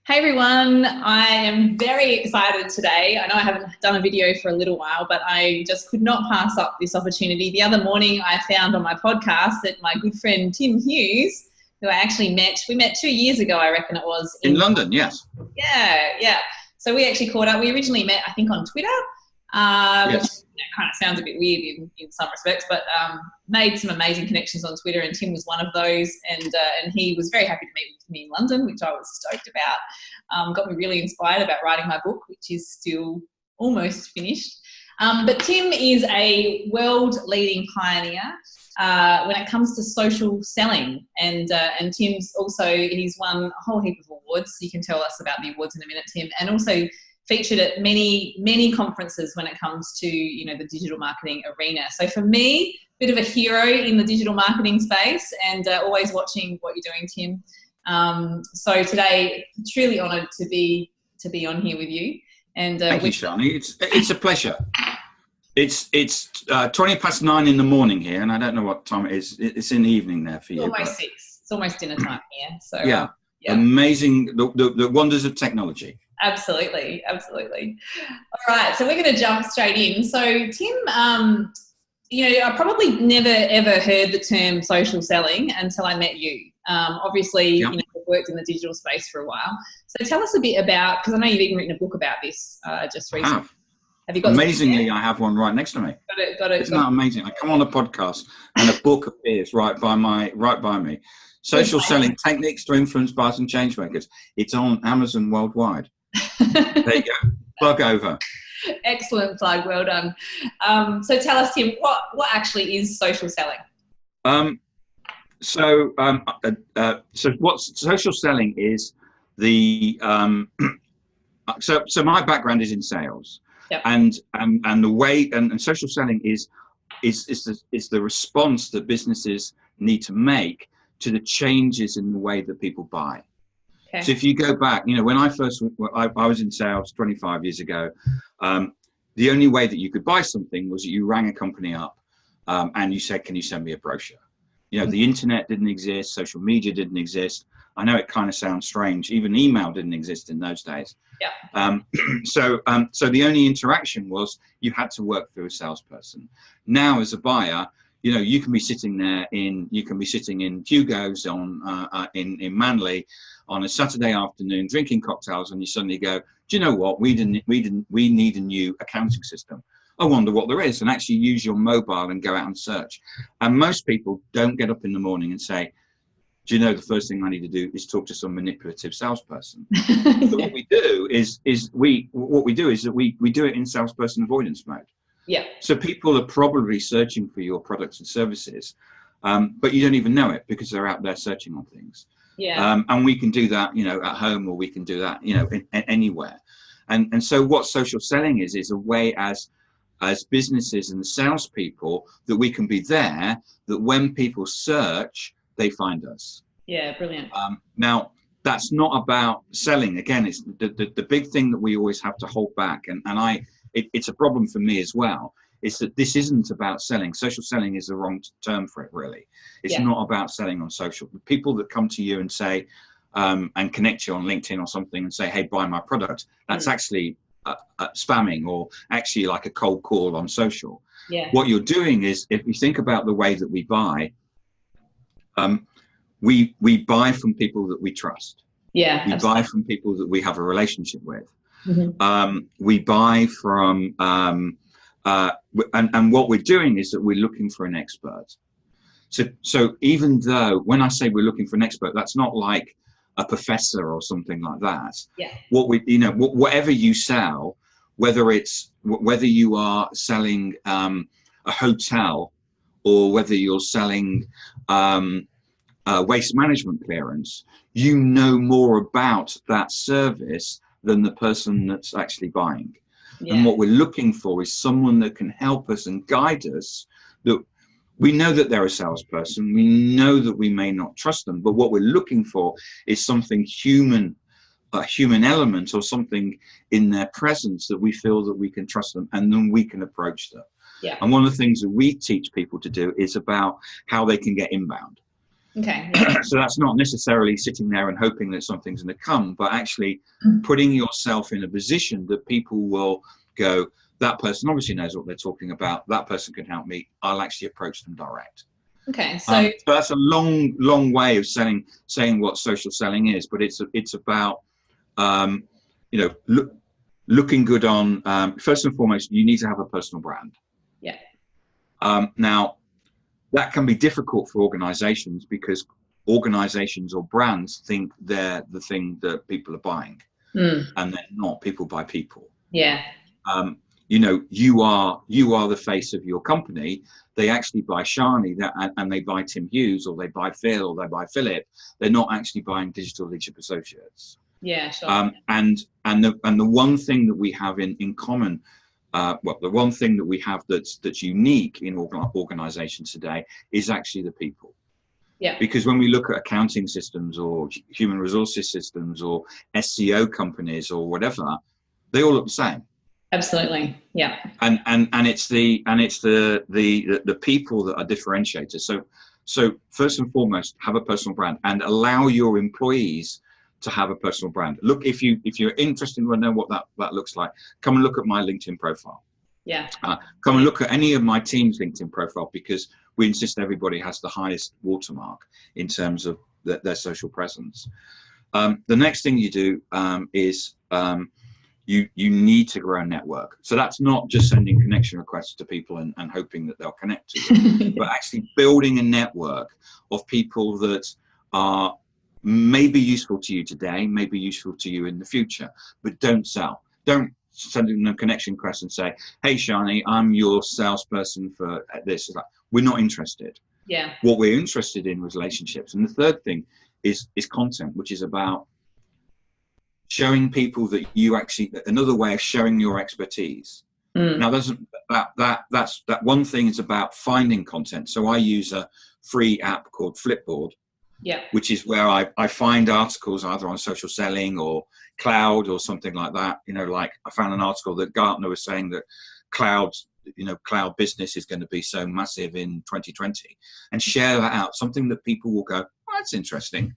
Hey everyone, I am very excited today. I know I haven't done a video for a little while, but I just could not pass up this opportunity. The other morning I found on my podcast that my good friend Tim Hughes, who I actually met, we met 2 years ago, I reckon it was. In London, yes. Yeah. So we actually caught up. We originally met, I think, on Twitter, which kind of sounds a bit weird in some respects, but made some amazing connections on Twitter, and Tim was one of those, and he was very happy to meet with me in London, which I was stoked about. Got me really inspired about writing my book, which is still almost finished. But Tim is a world-leading pioneer when it comes to social selling, and Tim's also, he's won a whole heap of awards. You can tell us about the awards in a minute, Tim, and also featured at many conferences when it comes to, you know, the digital marketing arena. So for me, a bit of a hero in the digital marketing space, and always watching what you're doing, Tim. So today, truly honoured to be on here with you. And thank you, Shani. It's a pleasure. It's 9:20 in the morning here, and I don't know what time it is. It's in the evening there for you. It's almost 6. It's almost dinner time here. So yeah. Amazing, the wonders of technology. Absolutely. All right, so we're going to jump straight in. So Tim, you know, I probably never ever heard the term social selling until I met you. Obviously, you know, I've worked in the digital space for a while. So tell us a bit about, because I know you've even written a book about this just recently. Have you got? Amazingly, I have one right next to me. Got it. Isn't that amazing? I come on a podcast and a book appears right by me. Social Selling Techniques to Influence Buyers and Changemakers. It's on Amazon worldwide. There you go. Plug over. Excellent plug. Well done. So tell us, Tim, what actually is social selling? So what social selling is, the so my background is in sales. Yep. And the way and social selling is the response that businesses need to make to the changes in the way that people buy. Okay. So if you go back, you know, when I was in sales 25 years ago, the only way that you could buy something was that you rang a company up and you said, can you send me a brochure? You know, the internet didn't exist, social media didn't exist. I know it kind of sounds strange. Even email didn't exist in those days. Yeah. So the only interaction was you had to work through a salesperson. Now, as a buyer, you know, you can be sitting in Hugo's in Manly on a Saturday afternoon drinking cocktails, and you suddenly go, do you know what? We need a new accounting system. I wonder what there is, and actually use your mobile and go out and search. And most people don't get up in the morning and say, do you know, the first thing I need to do is talk to some manipulative salesperson. So what we do is we do it in salesperson avoidance mode. Yeah. So people are probably searching for your products and services, but you don't even know it because they're out there searching on things. Yeah. And we can do that, you know, at home, or we can do that, you know, anywhere. And so what social selling is a way as businesses and salespeople that we can be there, that when people search, they find us. Yeah, brilliant. Now, that's not about selling. Again, it's the big thing that we always have to hold back, and it's a problem for me as well, is that this isn't about selling. Social selling is the wrong term for it, really. It's not about selling on social. The people that come to you and say, and connect you on LinkedIn or something and say, hey, buy my product, that's actually spamming, or actually like a cold call on social. Yeah. What you're doing is, if you think about the way that we buy, we buy from people that we trust. Yeah. We buy from people that we have a relationship with. Mm-hmm. We buy from, and what we're doing is that we're looking for an expert. So even though when I say we're looking for an expert, that's not like a professor or something like that. Yeah. Whatever you sell, whether you are selling a hotel, or whether you're selling waste management clearance, you know more about that service than the person that's actually buying. Yeah. And what we're looking for is someone that can help us and guide us. That we know that they're a salesperson, we know that we may not trust them, but what we're looking for is something human, a human element, or something in their presence that we feel that we can trust them, and then we can approach them. Yeah. And one of the things that we teach people to do is about how they can get inbound. Okay. Yeah. So that's not necessarily sitting there and hoping that something's going to come, but actually putting yourself in a position that people will go, that person obviously knows what they're talking about. That person can help me. I'll actually approach them direct. Okay. So that's a long way of saying what social selling is, but it's about, you know, looking good on, first and foremost, you need to have a personal brand. Yeah. Now, that can be difficult for organizations because organizations or brands think they're the thing that people are buying, and they're not. People buy people. Yeah. You know, you are the face of your company. They actually buy Shani, and they buy Tim Hughes, or they buy Phil, or they buy Philip. They're not actually buying Digital Leadership Associates. Yeah, sure. And the one thing that we have in common, well, the one thing that we have that's unique in organizations today is actually the people. Yeah. Because when we look at accounting systems or human resources systems or SEO companies or whatever, they all look the same. Absolutely. Yeah. And it's the people that are differentiators. So first and foremost, have a personal brand and allow your employees to have a personal brand. Look, if you're interested in know what that looks like, come and look at my LinkedIn profile. Yeah. Come and look at any of my team's LinkedIn profile, because we insist everybody has the highest watermark in terms of their social presence. The next thing you do is you need to grow a network. So that's not just sending connection requests to people and hoping that they'll connect to you, but actually building a network of people that are maybe useful to you today, maybe useful to you in the future, but don't sell. Don't send them a connection request and say, hey, Shani, I'm your salesperson for this. We're not interested. Yeah. What we're interested in was relationships. And the third thing is content, which is about showing people that you actually, another way of showing your expertise. Now, that one thing is about finding content. So I use a free app called Flipboard, which is where I find articles either on social selling or cloud or something like that. You know, like I found an article that Gartner was saying that cloud business is going to be so massive in 2020, and share that out, something that people will go, oh, that's interesting.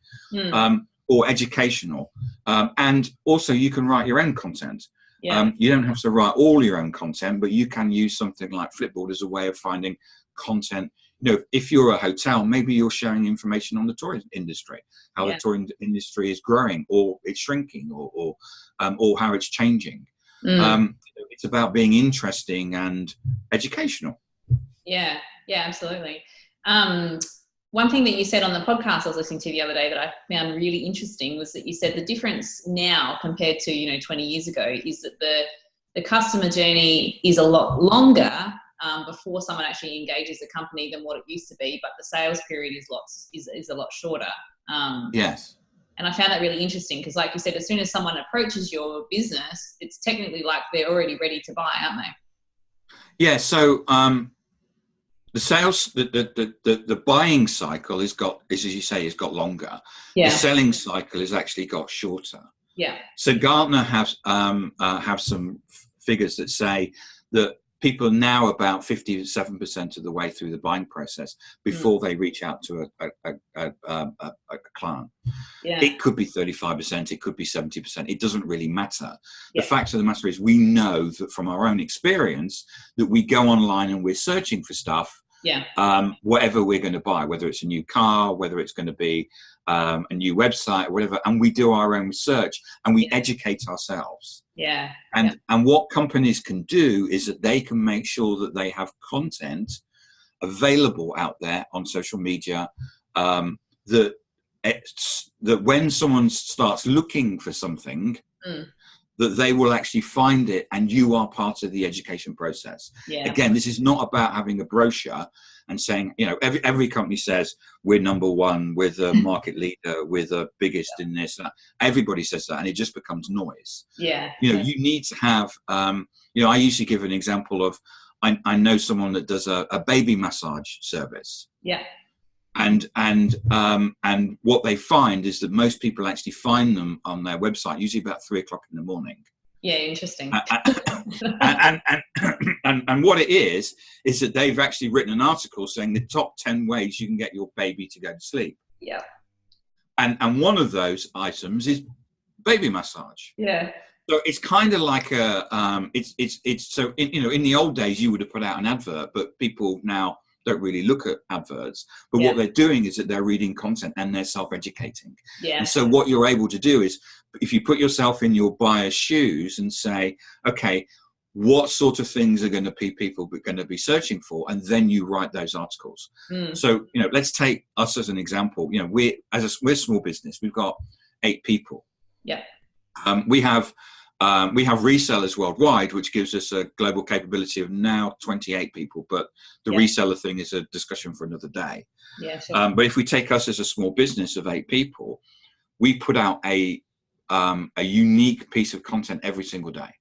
Or educational. And also you can write your own content. You don't have to write all your own content, but you can use something like Flipboard as a way of finding content. You know, if you're a hotel, maybe you're sharing information on the tourism industry, how the tourism industry is growing or it's shrinking, or how it's changing. It's about being interesting and educational. Yeah, absolutely. One thing that you said on the podcast I was listening to the other day that I found really interesting was that you said the difference now compared to 20 years ago is that the customer journey is a lot longer before someone actually engages a company than what it used to be, but the sales period is a lot shorter. Yes. And I found that really interesting because, like you said, as soon as someone approaches your business, it's technically like they're already ready to buy, aren't they? Yeah. So the sales, the buying cycle has got, as you say, has got longer. The selling cycle has actually got shorter. Yeah. So Gartner have some figures that say that people are now about 57% of the way through the buying process before they reach out to a client. It could be 35%, it could be 70%. It doesn't really matter. The fact of the matter is we know that from our own experience that we go online and we're searching for stuff, whatever we're going to buy, whether it's a new car, whether it's going to be a new website or whatever, and we do our own research and we educate ourselves. And what companies can do is that they can make sure that they have content available out there on social media, that when someone starts looking for something, that they will actually find it, and you are part of the education process. Again, this is not about having a brochure and saying, every company says we're number one, we're the market leader, we're the biggest in this. Everybody says that, and it just becomes noise. You need to have, I usually give an example of, I know someone that does a baby massage service. And what they find is that most people actually find them on their website usually about 3 o'clock in the morning. Interesting. And what it is that they've actually written an article saying the top 10 ways you can get your baby to go to sleep. Yeah. And one of those items is baby massage. Yeah. So it's kind of like a, it's so, in the old days, you would have put out an advert, but people now don't really look at adverts. But what they're doing is that they're reading content and they're self-educating. Yeah. And so what you're able to do is, if you put yourself in your buyer's shoes and say, okay, what sort of things are going to be people going to be searching for, and then you write those articles. So let's take us as an example. We're a small business. We've got 8 people. Yeah. We have resellers worldwide, which gives us a global capability of now 28 people. But the reseller thing is a discussion for another day. Yeah. Sure. But if we take us as a small business of 8 people, we put out a unique piece of content every single day.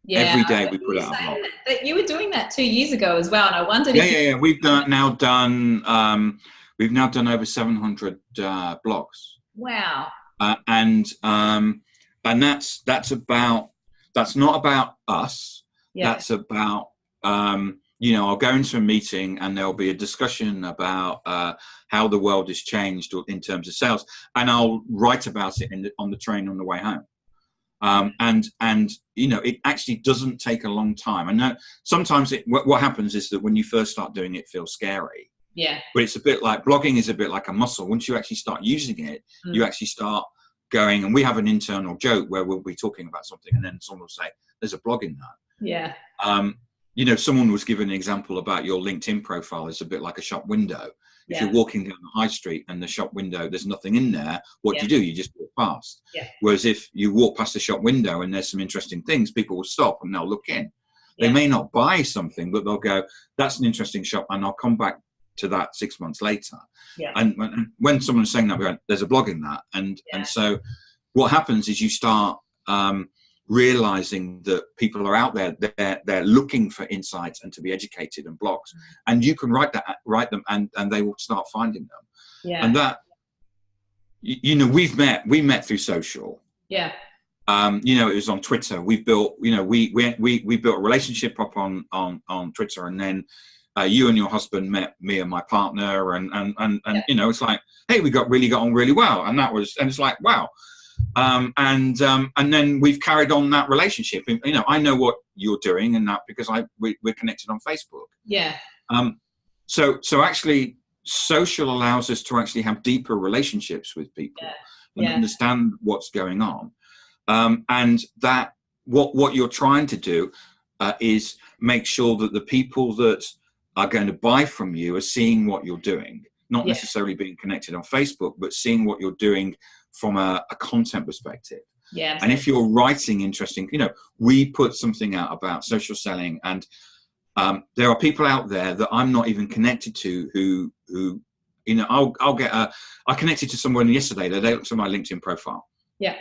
Yeah, every day we put out a blog. That you were doing that 2 years ago as well, and I wondered. Yeah. We've now done over 700 blogs. Wow. And that's not about us. Yeah. That's about I'll go into a meeting and there'll be a discussion about how the world has changed in terms of sales, and I'll write about it on the train on the way home. It actually doesn't take a long time. I know sometimes what happens is that when you first start doing it, it feels scary. Yeah. But it's a bit like blogging is a bit like a muscle. Once you actually start using it, you actually start going. And we have an internal joke where we'll be talking about something, and then someone will say, "There's a blog in that." Yeah. Someone was given an example about your LinkedIn profile is a bit like a shop window. If you're walking down the high street and the shop window, there's nothing in there, what do? You just walk past. Yeah. Whereas if you walk past the shop window and there's some interesting things, people will stop and they'll look in. They may not buy something, but they'll go, "That's an interesting shop, and I'll come back to that 6 months later." Yeah. And when someone's saying that, we're going, "There's a blog in that." And so what happens is you start realizing that people are out there, they're looking for insights and to be educated, and blogs, and you can write them and they will start finding them. Yeah. And that, we met through social. Yeah. It was on Twitter. We built we built a relationship up on Twitter, and then you and your husband met me and my partner, and it's like, hey, we got on really well, and it's like, wow. And then we've carried on that relationship. I know what you're doing and that because we're connected on Facebook. Yeah. So actually social allows us to actually have deeper relationships with people and understand what's going on. And that what you're trying to do is make sure that the people that are going to buy from you are seeing what you're doing, not necessarily being connected on Facebook, but seeing what you're doing from a content perspective. Yeah. Absolutely. And if you're writing interesting, we put something out about social selling, and there are people out there that I'm not even connected to who I connected to someone yesterday. They looked at my LinkedIn profile. Yeah.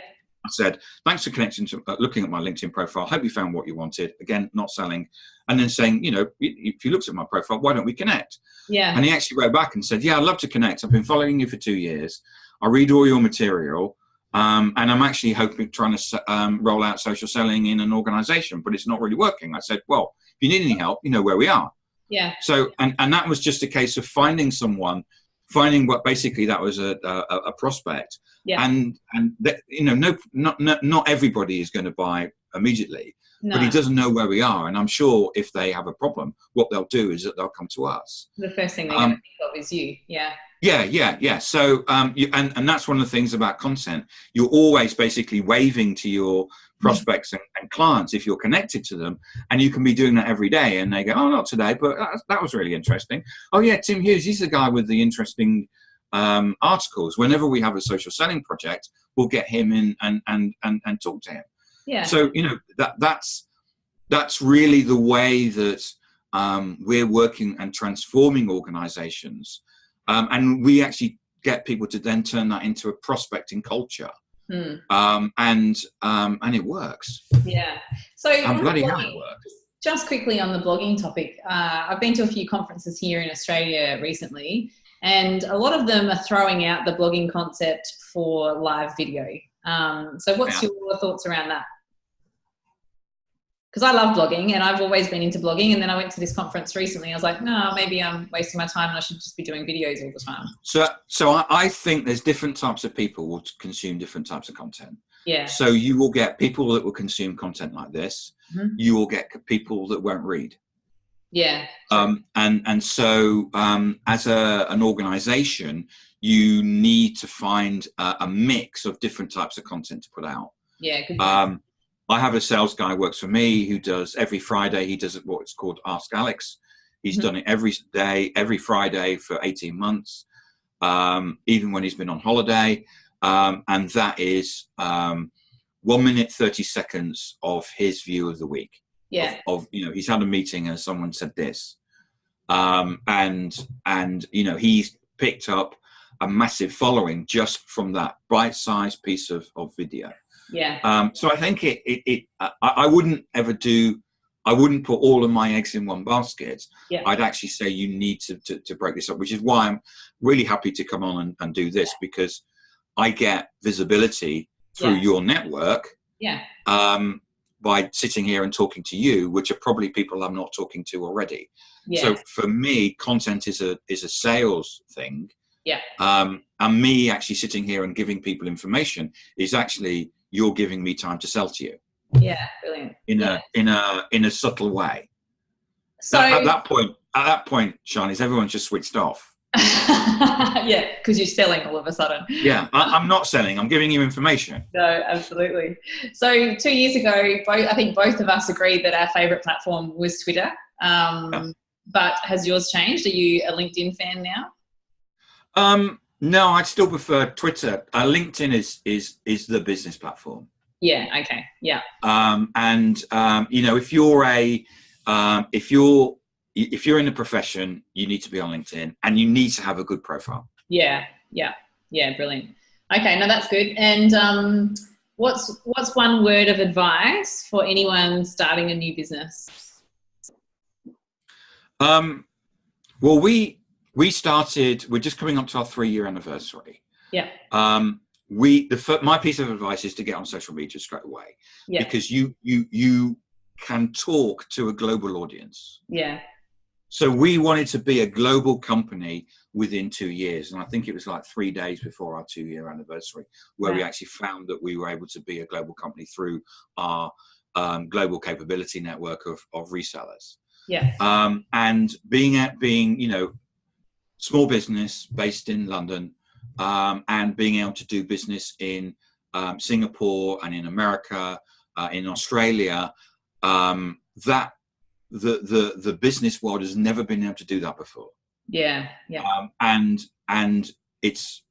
I said, "Thanks for connecting to looking at my LinkedIn profile. Hope you found what you wanted." Again, not selling. And then saying, if you looked at my profile, why don't we connect? Yeah. And he actually wrote back and said, "Yeah, I'd love to connect. I've been following you for 2 years. I read all your material, and I'm actually trying to roll out social selling in an organization, but it's not really working." I said, "Well, if you need any help, you know where we are." Yeah. So, and that was just a case of finding what basically that was a prospect. Yeah. And that, not everybody is going to buy immediately, but he doesn't know where we are. And I'm sure if they have a problem, what they'll do is that they'll come to us. The first thing they're going to think of is you. Yeah. Yeah. So, and that's one of the things about content. You're always basically waving to your prospects and clients if you're connected to them, and you can be doing that every day. And they go, "Oh, not today, but that was really interesting. Oh yeah, Tim Hughes, he's the guy with the interesting articles. Whenever we have a social selling project, we'll get him in and talk to him." Yeah. So that's really the way that we're working and transforming organizations. And we actually get people to then turn that into a prospecting culture. And it works. Yeah. So I'm bloody hell it works. Just quickly on the blogging topic, I've been to a few conferences here in Australia recently, and a lot of them are throwing out the blogging concept for live video. So what's your thoughts around that? because I love blogging and I've always been into blogging. And then I went to this conference recently. I was like, no, maybe I'm wasting my time and I should just be doing videos all the time. So I think there's different types of people will consume different types of content. Yeah. So you will get people that will consume content like this. Mm-hmm. You will get people that won't read. Yeah. And so as an organization, you need to find a mix of different types of content to put out. Yeah. Good. I have a sales guy who works for me who does every Friday. He does what's called Ask Alex. He's done it every day, every Friday for 18 months, even when he's been on holiday. And that is 1 minute, 30 seconds of his view of the week. Yeah. He's had a meeting and someone said this. And he's picked up a massive following just from that bite-sized piece of video. Yeah. So I think I wouldn't put all of my eggs in one basket. Yeah. I'd actually say you need to break this up, which is why I'm really happy to come on and do this, because I get visibility through your network. Yeah. By sitting here and talking to you, which are probably people I'm not talking to already. Yeah. So for me, content is a sales thing. Yeah. And me actually sitting here and giving people information is actually you're giving me time to sell to you. Yeah, brilliant. In a subtle way. So at that point, Sean, is everyone's just switched off. Yeah, because you're selling all of a sudden. Yeah, I'm not selling. I'm giving you information. No, absolutely. So 2 years ago, I think both of us agreed that our favourite platform was Twitter. But has yours changed? Are you a LinkedIn fan now? No, I'd still prefer Twitter. LinkedIn is the business platform. Yeah. Okay. Yeah. If you're in the profession, you need to be on LinkedIn and you need to have a good profile. Yeah. Brilliant. Okay, no, that's good. And what's one word of advice for anyone starting a new business? Well, we're just coming up to our 3-year anniversary. Yeah. My piece of advice is to get on social media straight away. Yeah. Because you can talk to a global audience. Yeah. So we wanted to be a global company within 2 years. And I think it was like 3 days before our 2-year anniversary where we actually found that we were able to be a global company through our global capability network of resellers. Yeah. And being small business based in London, and being able to do business in Singapore and in America, in Australia, that the business world has never been able to do that before. Yeah. And it's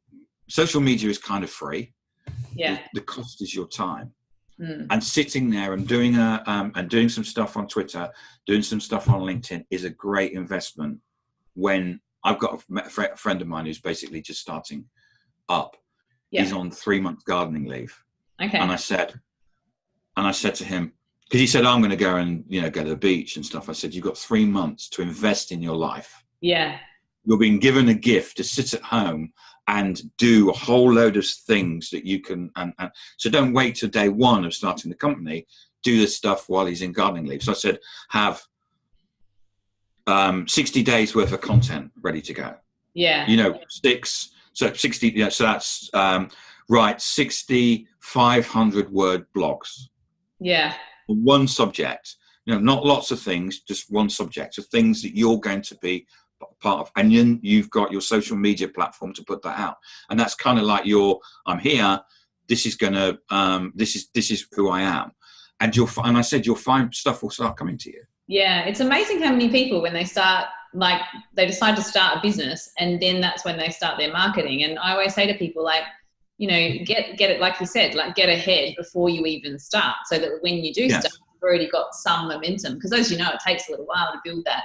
social media is kind of free. Yeah. The cost is your time. And sitting there and doing some stuff on Twitter, doing some stuff on LinkedIn is a great investment. When I've got a friend of mine who's basically just starting up. Yeah. He's on 3-month gardening leave. Okay. And I said to him, because he said, I'm going to go and go to the beach and stuff. I said, you've got 3 months to invest in your life. Yeah. You're being given a gift to sit at home and do a whole load of things that you can. And so don't wait till day one of starting the company. Do this stuff while he's in gardening leave. So I said, have 60 days worth of content ready to go. Yeah. 60. So that's write 60 500-word blogs. Yeah. One subject. Not lots of things, just one subject. So things that you're going to be part of, and then you've got your social media platform to put that out. And that's kind of like I'm here. This is gonna. This is who I am. And I said you'll find stuff will start coming to you. Yeah, it's amazing how many people when they start, like they decide to start a business, and then that's when they start their marketing. And I always say to people, like, get it, like you said, like get ahead before you even start, so that when you do start, you've already got some momentum. Because as you know, it takes a little while to build that,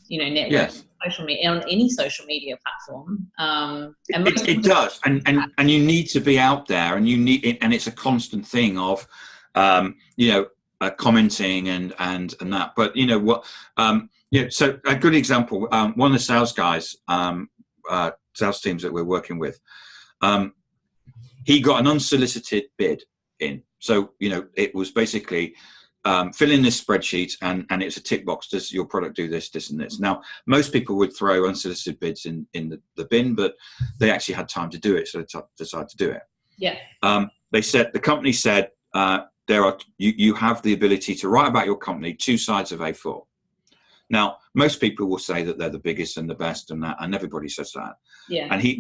network, social media, on any social media platform. And it does, and you need to be out there, and you need it, and it's a constant thing of, commenting and that. But so a good example, one of the sales guys, sales teams that we're working with, he got an unsolicited bid in. So it was basically fill in this spreadsheet, and it's a tick box. Does your product do this, this, and this? Now, most people would throw unsolicited bids in the bin, but they actually had time to do it, so they decided to do it. Yeah. The company said you have the ability to write about your company 2 sides of A4. Now, most people will say that they're the biggest and the best, and everybody says that. Yeah. And he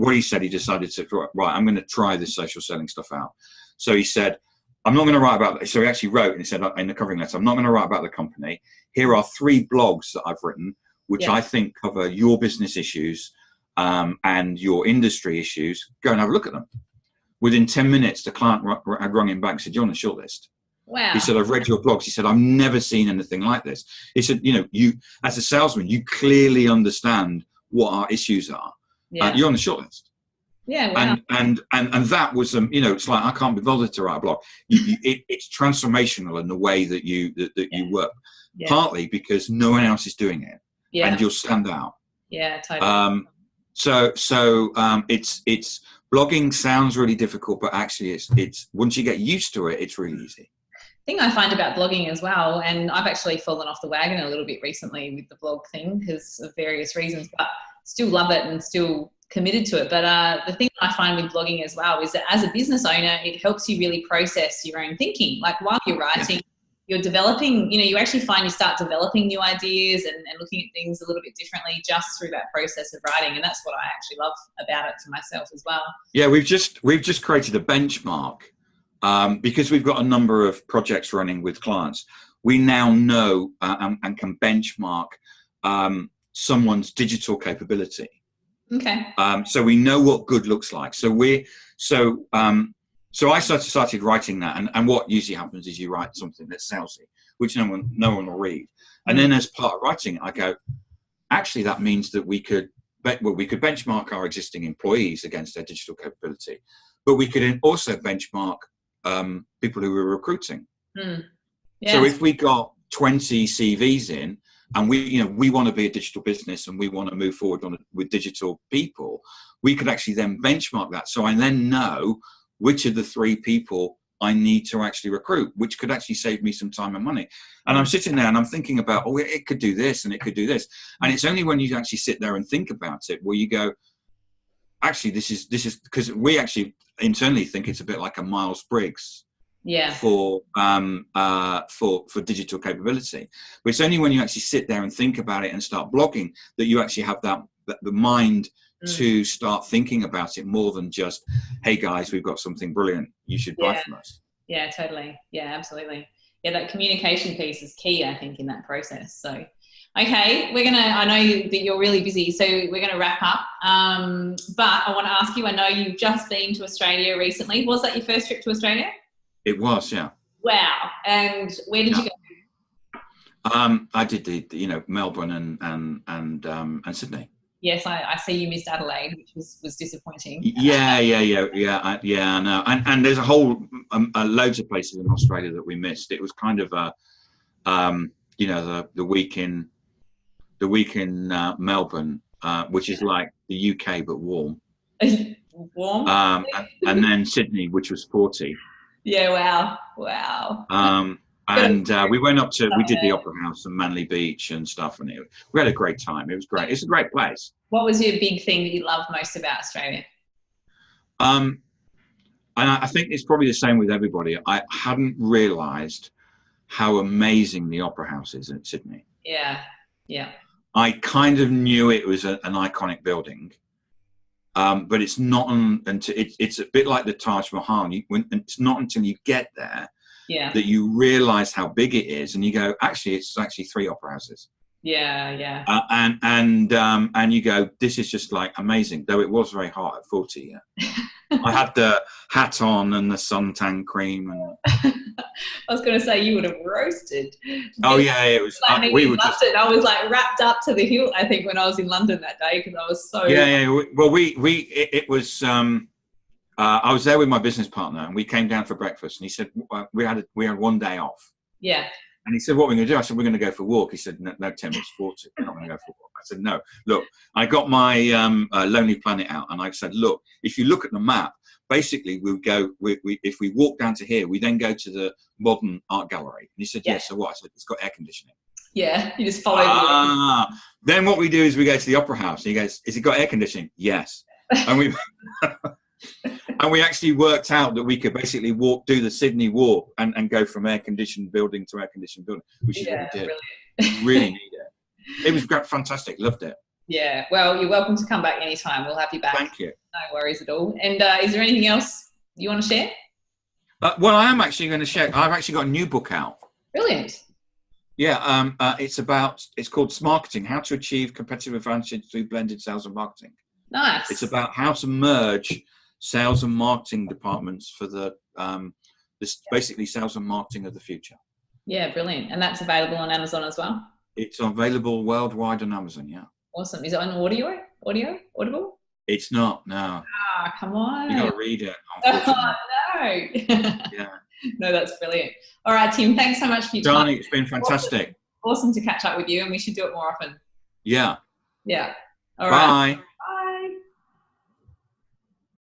decided to, right, I'm going to try this social selling stuff out. So he said, I'm not going to write about it. So he actually wrote, and he said in the covering letter, I'm not going to write about the company. Here are 3 blogs that I've written, which I think cover your business issues and your industry issues. Go and have a look at them. Within 10 minutes, the client had rung him back and said, you're on the shortlist. Wow. He said, I've read your blogs. He said, I've never seen anything like this. He said, you, as a salesman, you clearly understand what our issues are. Yeah. You're on the shortlist. Yeah. Wow. And that was, it's like, I can't be bothered to write a blog. It's transformational in the way that you work, partly because no one else is doing it, and you'll stand out. Yeah, totally. It's blogging sounds really difficult, but actually it's once you get used to it, it's really easy. Thing I find about blogging as well, and I've actually fallen off the wagon a little bit recently with the blog thing because of various reasons, but still love it and still committed to it. But the thing I find with blogging as well is that as a business owner, it helps you really process your own thinking. Like while you're writing, you're developing, you actually find you start developing new ideas and looking at things a little bit differently just through that process of writing. And that's what I actually love about it for myself as well. Yeah, we've just created a benchmark because we've got a number of projects running with clients. We now know and can benchmark someone's digital capability. Okay. So we know what good looks like. So I started writing that, and what usually happens is you write something that's salesy, which no one will read. And then as part of writing, I go, actually, that means that we could benchmark our existing employees against their digital capability, but we could also benchmark people who we're recruiting. So if we got 20 CVs in, and we want to be a digital business and we want to move forward with digital people, we could actually then benchmark that. So I then know which of the 3 people I need to actually recruit, which could actually save me some time and money. And I'm sitting there and I'm thinking about, it could do this and it could do this. And it's only when you actually sit there and think about it where you go, actually, this is because we actually internally think it's a bit like a Myers-Briggs for digital capability. But it's only when you actually sit there and think about it and start blogging that you actually have the mind to start thinking about it more than just, hey guys, we've got something brilliant, you should buy from us. Yeah, totally. Yeah, absolutely. Yeah, that communication piece is key, I think, in that process. So, okay, I know that you're really busy, so we're gonna wrap up. But I want to ask you, I know you've just been to Australia recently. Was that your first trip to Australia? It was, yeah. Wow. And where did you go? I did the Melbourne and Sydney. Yes, I see you missed Adelaide, which was disappointing. Yeah, I know. And there's a whole loads of places in Australia that we missed. It was kind of the week in Melbourne, which is like the UK but warm. Warm. And then Sydney, which was 40. Yeah, wow. And we went up to, we did the Opera House and Manly Beach and stuff, and we had a great time. It was great. It's a great place. What was your big thing that you loved most about Australia? And I think it's probably the same with everybody. I hadn't realised how amazing the Opera House is in Sydney. Yeah. I kind of knew it was an iconic building. But it's not until it's a bit like the Taj Mahal. It's not until you get there that you realise how big it is, and you go, actually, it's actually 3 opera houses. Yeah. And you go, this is just like amazing. Though it was very hot at 40. Yeah. I had the hat on and the suntan cream. And I was going to say you would have roasted. Oh yeah, it was. I was like wrapped up to the hilt, I think, when I was in London that day because I was so. Yeah. Well, it was. I was there with my business partner, and we came down for breakfast. And he said we had one day off. Yeah. And he said, what are we going to do? I said, we're going to go for a walk. He said, no, Tim, it's 40. We're not going to go for a walk. I said, no. Look, I got my Lonely Planet out, and I said, look, if you look at the map, basically if we walk down to here, we then go to the modern art gallery. And he said, yes. So what? I said, it's got air conditioning. Yeah, you just follow. Then what we do is we go to the Opera House. And he goes, has it got air conditioning? Yes. And we and we actually worked out that we could basically do the Sydney walk and go from air-conditioned building to air-conditioned building, which is what we did. Really need it. It was fantastic. Loved it. Yeah. Well, you're welcome to come back anytime. We'll have you back. Thank you. No worries at all. And is there anything else you want to share? Well, I am actually going to share. I've actually got a new book out. Brilliant. Yeah. It's called Smarketing: How to Achieve Competitive Advantage Through Blended Sales and Marketing. Nice. It's about how to merge sales and marketing departments for basically sales and marketing of the future. Yeah, brilliant. And that's available on Amazon as well? It's available worldwide on Amazon, yeah. Awesome. Is it on Audible? It's not, no. Ah, come on. You got to read it, unfortunately. Oh, no. Yeah. No, that's brilliant. All right, Tim, thanks so much for your Darnie, time. it's been fantastic. Awesome to catch up with you, and we should do it more often. Yeah. Yeah. All right. Bye.